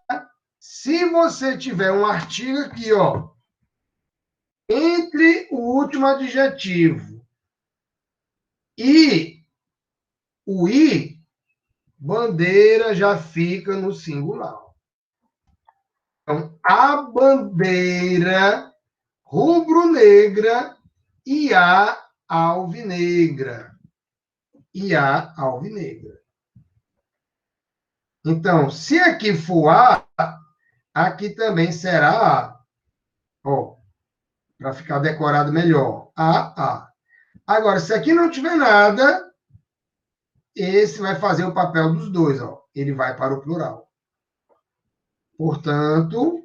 A: se você tiver um artigo aqui, ó, entre o último adjetivo e o i, bandeira já fica no singular. Então, a bandeira rubro-negra e a alvinegra. E A alvinegra. Então, se aqui for A, aqui também será A. Ó, para ficar decorado melhor. A. Agora, se aqui não tiver nada, esse vai fazer o papel dos dois, ó. Ele vai para o plural. Portanto,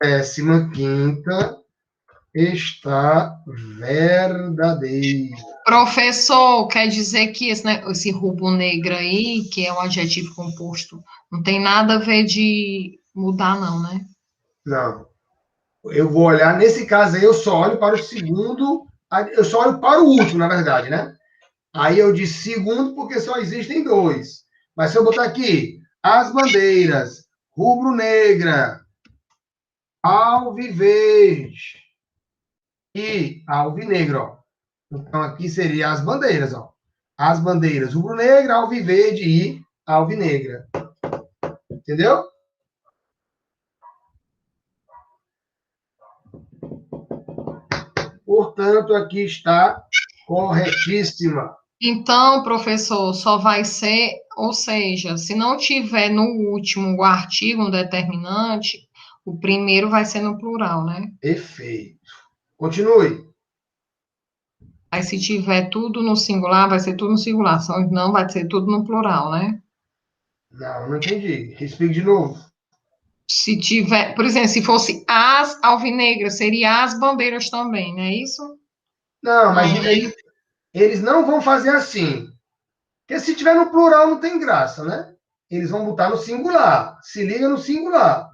A: 15ª está verdadeira.
E: Professor, quer dizer que esse rubro-negro aí, que é um adjetivo composto, não tem nada a ver de mudar, não, né?
A: Não. Eu vou olhar, nesse caso aí, eu só olho para o segundo, eu só olho para o último, na verdade, né? Aí eu disse segundo porque só existem dois. Mas se eu botar aqui, as bandeiras, rubro-negra, alviverde e alvinegro, ó. Então, aqui seria as bandeiras, ó. As bandeiras rubro-negra, alviverde e alvinegra. Entendeu? Portanto, aqui está corretíssima.
E: Então, professor, só vai ser, ou seja, se não tiver no último o artigo, um determinante, o primeiro vai ser no plural, né?
A: Perfeito. Continue.
E: Aí, se tiver tudo no singular, vai ser tudo no singular. Se não, vai ser tudo no plural, né?
A: Não entendi. Explique de novo.
E: Se tiver, por exemplo, se fosse as alvinegras, seria as bandeiras também, não é isso?
A: Não, mas eles não vão fazer assim. Porque se tiver no plural, não tem graça, né? Eles vão botar no singular. Se liga no singular.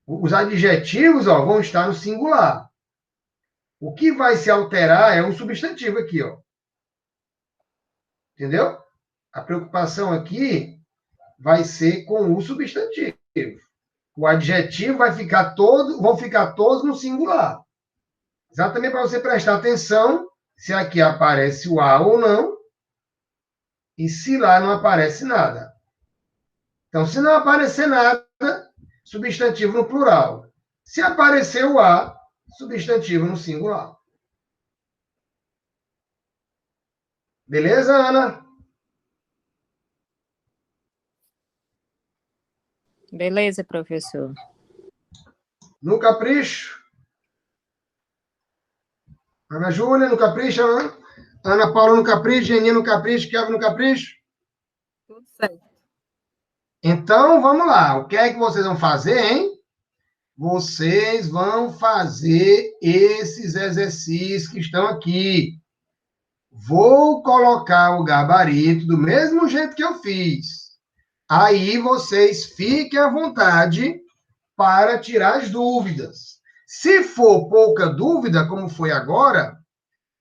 A: Os adjetivos, ó, vão estar no singular. O que vai se alterar é o substantivo aqui, ó. Entendeu? A preocupação aqui vai ser com o substantivo. O adjetivo vão ficar todos no singular. Exatamente para você prestar atenção se aqui aparece o A ou não, e se lá não aparece nada. Então, se não aparecer nada, substantivo no plural. Se aparecer o A, substantivo no singular. Beleza, Ana?
B: Beleza, professor.
A: No capricho? Ana Júlia, no capricho? Ana Paula no capricho? Geninha no capricho? Kevin no capricho?
D: Tudo certo.
A: Então, vamos lá. O que é que vocês vão fazer, hein? Vocês vão fazer esses exercícios que estão aqui. Vou colocar o gabarito do mesmo jeito que eu fiz. Aí vocês fiquem à vontade para tirar as dúvidas. Se for pouca dúvida, como foi agora,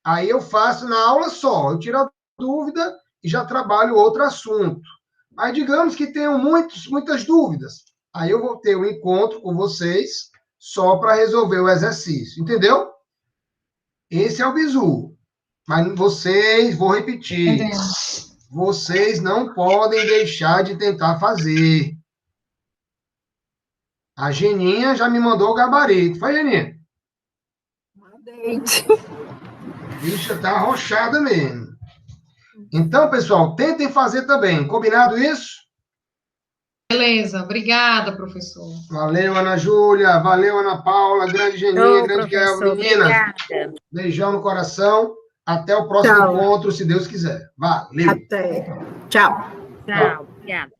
A: aí eu faço na aula só. Eu tiro a dúvida e já trabalho outro assunto. Mas digamos que tenham muitas dúvidas. Aí eu vou ter um encontro com vocês só para resolver o exercício. Entendeu? Esse é o bizu. Mas vocês, vou repetir,
E: Entendeu?
A: Vocês não podem deixar de tentar fazer. A Geninha já me mandou o gabarito. Foi, Geninha?
D: Mandei.
A: Bicha, tá arrochada mesmo. Então, pessoal, tentem fazer também. Combinado isso?
E: Beleza, obrigada, professor.
A: Valeu, Ana Júlia. Valeu, Ana Paula. Grande Geninha, grande Kelvin. Meninas,
B: obrigada.
A: beijão no coração. Até o próximo encontro, se Deus quiser. Valeu.
D: Até. Tchau.
B: Tchau, obrigada.